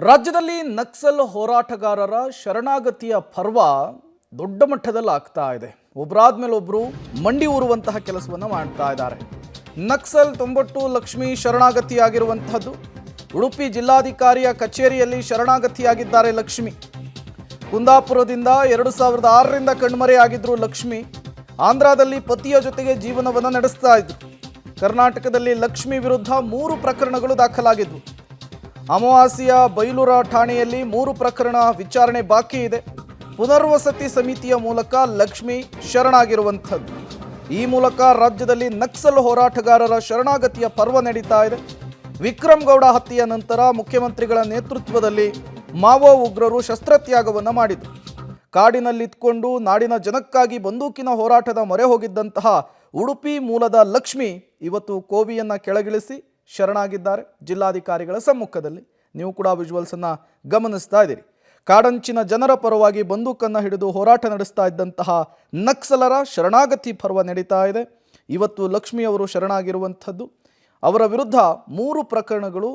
ರಾಜ್ಯದಲ್ಲಿ ನಕ್ಸಲ್ ಹೋರಾಟಗಾರರ ಶರಣಾಗತಿಯ ಪರ್ವ ದೊಡ್ಡ ಮಟ್ಟದಲ್ಲಿ ಆಗ್ತಾ ಇದೆ. ಒಬ್ಬರಾದ್ಮೇಲೆ ಒಬ್ಬರು ಮಂಡಿ ಊರುವಂತಹ ಕೆಲಸವನ್ನು ಮಾಡ್ತಾ ಇದ್ದಾರೆ. ನಕ್ಸಲ್ 90 ಲಕ್ಷ್ಮಿ ಶರಣಾಗತಿಯಾಗಿರುವಂತಹದ್ದು. ಉಡುಪಿ ಜಿಲ್ಲಾಧಿಕಾರಿಯ ಕಚೇರಿಯಲ್ಲಿ ಶರಣಾಗತಿಯಾಗಿದ್ದಾರೆ ಲಕ್ಷ್ಮಿ. ಕುಂದಾಪುರದಿಂದ 2006ರಿಂದ ಕಣ್ಮರೆಯಾಗಿದ್ರು ಲಕ್ಷ್ಮಿ. ಆಂಧ್ರದಲ್ಲಿ ಪತಿಯ ಜೊತೆಗೆ ಜೀವನವನ್ನು ನಡೆಸ್ತಾ ಇದ್ರು. ಕರ್ನಾಟಕದಲ್ಲಿ ಲಕ್ಷ್ಮಿ ವಿರುದ್ಧ 3 ಪ್ರಕರಣಗಳು ದಾಖಲಾಗಿದ್ವು. ಅಮಾವಾಸ್ಯ ಬೈಲೂರ ಠಾಣೆಯಲ್ಲಿ 3 ಪ್ರಕರಣ ವಿಚಾರಣೆ ಬಾಕಿ ಇದೆ. ಪುನರ್ವಸತಿ ಸಮಿತಿಯ ಮೂಲಕ ಲಕ್ಷ್ಮಿ ಶರಣಾಗಿರುವಂಥದ್ದು. ಈ ಮೂಲಕ ರಾಜ್ಯದಲ್ಲಿ ನಕ್ಸಲ್ ಹೋರಾಟಗಾರರ ಶರಣಾಗತಿಯ ಪರ್ವ ನಡೀತಾ ಇದೆ. ವಿಕ್ರಮ್ ಗೌಡ ಹತ್ಯೆಯ ನಂತರ ಮುಖ್ಯಮಂತ್ರಿಗಳ ನೇತೃತ್ವದಲ್ಲಿ ಮಾವೋ ಉಗ್ರರು ಶಸ್ತ್ರತ್ಯಾಗವನ್ನು ಮಾಡಿದರು. ಕಾಡಿನಲ್ಲಿತ್ಕೊಂಡು ನಾಡಿನ ಜನಕ್ಕಾಗಿ ಬಂದೂಕಿನ ಹೋರಾಟದ ಮೊರೆ ಹೋಗಿದ್ದಂತಹ ಉಡುಪಿ ಮೂಲದ ಲಕ್ಷ್ಮಿ ಇವತ್ತು ಕೋವಿಯನ್ನು ಕೆಳಗಿಳಿಸಿ ಶರಣಾಗಿದ್ದಾರೆ ಜಿಲ್ಲಾಧಿಕಾರಿಗಳ ಸಮ್ಮುಖದಲ್ಲಿ. ನೀವು ಕೂಡ ವಿಜುವಲ್ಸನ್ನು ಗಮನಿಸ್ತಾ ಇದ್ದೀರಿ. ಕಾಡಂಚಿನ ಜನರ ಪರವಾಗಿ ಬಂದೂಕನ್ನು ಹಿಡಿದು ಹೋರಾಟ ನಡೆಸ್ತಾ ಇದ್ದಂತಹ ನಕ್ಸಲರ ಶರಣಾಗತಿ ಪರ್ವ ನಡೀತಾ ಇದೆ. ಇವತ್ತು ಲಕ್ಷ್ಮಿ ಅವರು ಶರಣಾಗಿರುವಂಥದ್ದು. ಅವರ ವಿರುದ್ಧ 3 ಪ್ರಕರಣಗಳು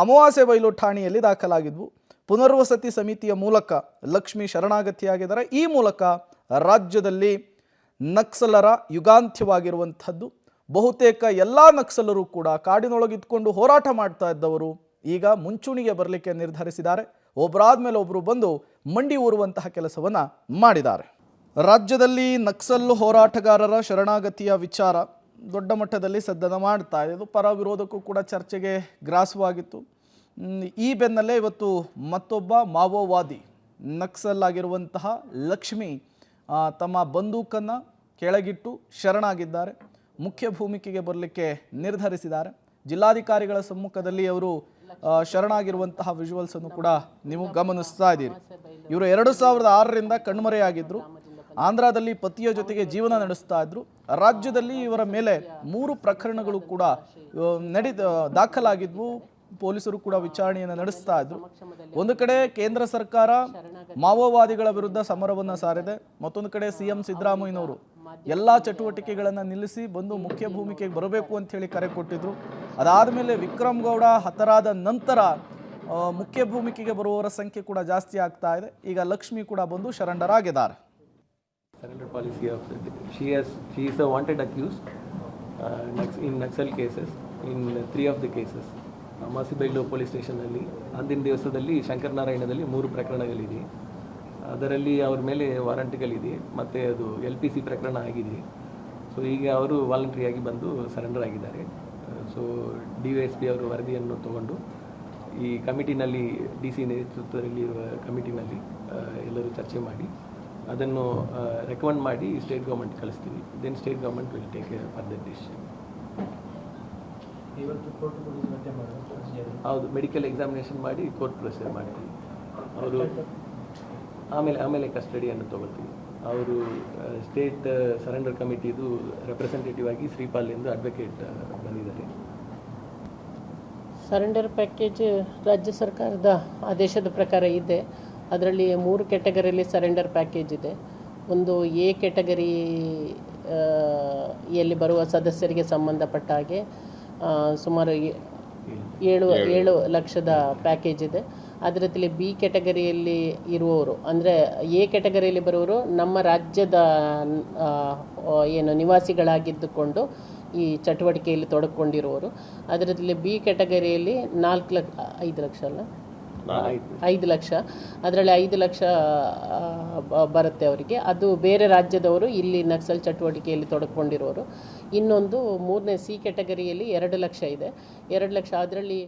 ಅಮಾವಾಸ್ಯೆ ಬೈಲು ಠಾಣೆಯಲ್ಲಿ ದಾಖಲಾಗಿದ್ವು. ಪುನರ್ವಸತಿ ಸಮಿತಿಯ ಮೂಲಕ ಲಕ್ಷ್ಮಿ ಶರಣಾಗತಿಯಾಗಿದ್ದಾರೆ. ಈ ಮೂಲಕ ರಾಜ್ಯದಲ್ಲಿ ನಕ್ಸಲರ ಯುಗಾಂತ್ಯವಾಗಿರುವಂಥದ್ದು. ಬಹುತೇಕ ಎಲ್ಲ ನಕ್ಸಲರು ಕೂಡ ಕಾಡಿನೊಳಗಿದ್ಕೊಂಡು ಹೋರಾಟ ಮಾಡ್ತಾ ಇದ್ದವರು ಈಗ ಮುಂಚೂಣಿಗೆ ಬರಲಿಕ್ಕೆ ನಿರ್ಧರಿಸಿದ್ದಾರೆ. ಒಬ್ಬರಾದ್ಮೇಲೆ ಒಬ್ಬರು ಬಂದು ಮಂಡಿ ಊರುವಂತಹ ಕೆಲಸವನ್ನು ಮಾಡಿದ್ದಾರೆ. ರಾಜ್ಯದಲ್ಲಿ ನಕ್ಸಲ್ ಹೋರಾಟಗಾರರ ಶರಣಾಗತಿಯ ವಿಚಾರ ದೊಡ್ಡ ಮಟ್ಟದಲ್ಲಿ ಸದ್ದನ್ನು ಮಾಡ್ತಾ ಇದೆ. ಇದು ಪರ ವಿರೋಧಕ್ಕೂ ಕೂಡ ಚರ್ಚೆಗೆ ಗ್ರಾಸವಾಗಿತ್ತು. ಈ ಬೆನ್ನಲ್ಲೇ ಇವತ್ತು ಮತ್ತೊಬ್ಬ ಮಾವೋವಾದಿ ನಕ್ಸಲ್ ಆಗಿರುವಂತಹ ಲಕ್ಷ್ಮಿ ತಮ್ಮ ಬಂದೂಕನ್ನು ಕೆಳಗಿಟ್ಟು ಶರಣಾಗಿದ್ದಾರೆ. ಮುಖ್ಯ ಭೂಮಿಕೆಗೆ ಬರಲಿಕ್ಕೆ ನಿರ್ಧರಿಸಿದ್ದಾರೆ. ಜಿಲ್ಲಾಧಿಕಾರಿಗಳ ಸಮ್ಮುಖದಲ್ಲಿ ಅವರು ಶರಣಾಗಿರುವಂತಹ ವಿಜುವಲ್ಸನ್ನು ಕೂಡ ನೀವು ಗಮನಿಸ್ತಾ ಇದ್ದೀರಿ. ಇವರು 2006ರಿಂದ ಕಣ್ಮರೆಯಾಗಿದ್ದರು. ಆಂಧ್ರದಲ್ಲಿ ಪತಿಯ ಜೊತೆಗೆ ಜೀವನ ನಡೆಸ್ತಾ ಇದ್ರು. ರಾಜ್ಯದಲ್ಲಿ ಇವರ ಮೇಲೆ 3 ಪ್ರಕರಣಗಳು ಕೂಡ ದಾಖಲಾಗಿದ್ವು. ಪೊಲೀಸರು ಕೂಡ ವಿಚಾರಣೆಯನ್ನು ನಡೆಸ್ತಾ ಇದ್ರು. ಒಂದು ಕಡೆ ಕೇಂದ್ರ ಸರ್ಕಾರ ಮಾವೋವಾದಿಗಳ ವಿರುದ್ಧ ಸಮರವನ್ನು ಸಾರಿದೆ. ಮತ್ತೊಂದು ಕಡೆ ಸಿಎಂ ಸಿದ್ದರಾಮಯ್ಯನವರು ಎಲ್ಲ ಚಟುವಟಿಕೆಗಳನ್ನು ನಿಲ್ಲಿಸಿ ಬಂದು ಮುಖ್ಯ ಭೂಮಿಕೆಗೆ ಬರಬೇಕು ಅಂತ ಹೇಳಿ ಕರೆ ಕೊಟ್ಟಿದ್ರು. ಅದಾದಮೇಲೆ ವಿಕ್ರಮ್ ಗೌಡ ಹತರಾದ ನಂತರ ಮುಖ್ಯ ಭೂಮಿಕೆಗೆ ಬರುವವರ ಸಂಖ್ಯೆ ಕೂಡ ಜಾಸ್ತಿ ಆಗ್ತಾ ಇದೆ. ಈಗ ಲಕ್ಷ್ಮಿ ಕೂಡ ಬಂದು ಶರಣರ್ ಆಗಿದ್ದಾರೆ. Surrender policy of she is a wanted accused in Naxal cases in 3 of the cases. ಮಾಸಿಬೈಲು police ಸ್ಟೇಷನಲ್ಲಿ ಅಂದಿನ ದಿವಸದಲ್ಲಿ ಶಂಕರನಾರಾಯಣದಲ್ಲಿ 3 ಪ್ರಕರಣಗಳಿದೆ. ಅದರಲ್ಲಿ ಅವ್ರ ಮೇಲೆ ವಾರಂಟ್ಗಳಿದೆ ಮತ್ತು ಅದು LPC ಪ್ರಕರಣ ಆಗಿದೆ. ಸೊ ಈಗ ಅವರು ವಾಲಂಟ್ರಿಯಾಗಿ ಬಂದು ಸರೆಂಡರ್ ಆಗಿದ್ದಾರೆ. ಸೊ DYSP ಅವರು ವರದಿಯನ್ನು ತಗೊಂಡು ಈ ಕಮಿಟಿನಲ್ಲಿ DC ನೇತೃತ್ವದಲ್ಲಿರುವ ಕಮಿಟಿನಲ್ಲಿ ಎಲ್ಲರೂ ಚರ್ಚೆ ಮಾಡಿ ಅದನ್ನು ರೆಕಮೆಂಡ್ ಮಾಡಿ ಸ್ಟೇಟ್ ಗೌರ್ಮೆಂಟ್ ಕಳಿಸ್ತೀವಿ. Then state government will take further decision. ಹೌದು, ಮೆಡಿಕಲ್ ಎಕ್ಸಾಮಿನೇಷನ್ ಮಾಡಿ ಕೋರ್ಟ್ ಪ್ರೊಸೀಜರ್ ಮಾಡ್ತೀವಿ. ಅವರು ಆಮೇಲೆ ಕಸ್ಟಡಿಯನ್ನು ತಗೊಳ್ತೀವಿ. ಅವರು ಸ್ಟೇಟ್ ಸರೆಂಡರ್ ಕಮಿಟಿದು ರೆಪ್ರೆಸೆಂಟೇಟಿವ್ ಆಗಿ ಶ್ರೀಪಾಲ್ ಎಂದು ಅಡ್ವೊಕೇಟ್ ಬಂದಿದ್ದಾರೆ. ಸರೆಂಡರ್ ಪ್ಯಾಕೇಜ್ ರಾಜ್ಯ ಸರ್ಕಾರದ ಆದೇಶದ ಪ್ರಕಾರ ಇದೆ. ಅದರಲ್ಲಿ 3 ಕ್ಯಾಟಗರಿಯಲ್ಲಿ ಸರೆಂಡರ್ ಪ್ಯಾಕೇಜ್ ಇದೆ. ಒಂದು ಎ ಕ್ಯಾಟಗರಿಯಲ್ಲಿ ಬರುವ ಸದಸ್ಯರಿಗೆ ಸಂಬಂಧಪಟ್ಟ ಹಾಗೆ ಸುಮಾರು 7 ಲಕ್ಷದ ಪ್ಯಾಕೇಜ್ ಇದೆ. ಅದರಲ್ಲಿ ಬಿ ಕ್ಯಾಟಗರಿಯಲ್ಲಿ ಇರುವವರು, ಅಂದರೆ ಎ ಕ್ಯಾಟಗರಿಯಲ್ಲಿ ಬರುವವರು ನಮ್ಮ ರಾಜ್ಯದ ನಿವಾಸಿಗಳಾಗಿದ್ದುಕೊಂಡು ಈ ಚಟುವಟಿಕೆಯಲ್ಲಿ ತೊಡಗಿಕೊಂಡಿರುವವರು. ಅದರಲ್ಲಿ ಬಿ ಕ್ಯಾಟಗರಿಯಲ್ಲಿ 5 ಲಕ್ಷ ಅಲ್ಲ 5 ಲಕ್ಷ, ಅದರಲ್ಲಿ 5 ಲಕ್ಷ ಬರುತ್ತೆ ಅವರಿಗೆ. ಅದು ಬೇರೆ ರಾಜ್ಯದವರು ಇಲ್ಲಿ ನಕ್ಸಲ್ ಚಟುವಟಿಕೆಯಲ್ಲಿ ತೊಡಗಿಕೊಂಡಿರೋರು. ಇನ್ನೊಂದು 3ನೇ ಸಿ ಕ್ಯಾಟಗರಿಯಲ್ಲಿ 2 ಲಕ್ಷ ಇದೆ. 2 ಲಕ್ಷ ಅದರಲ್ಲಿ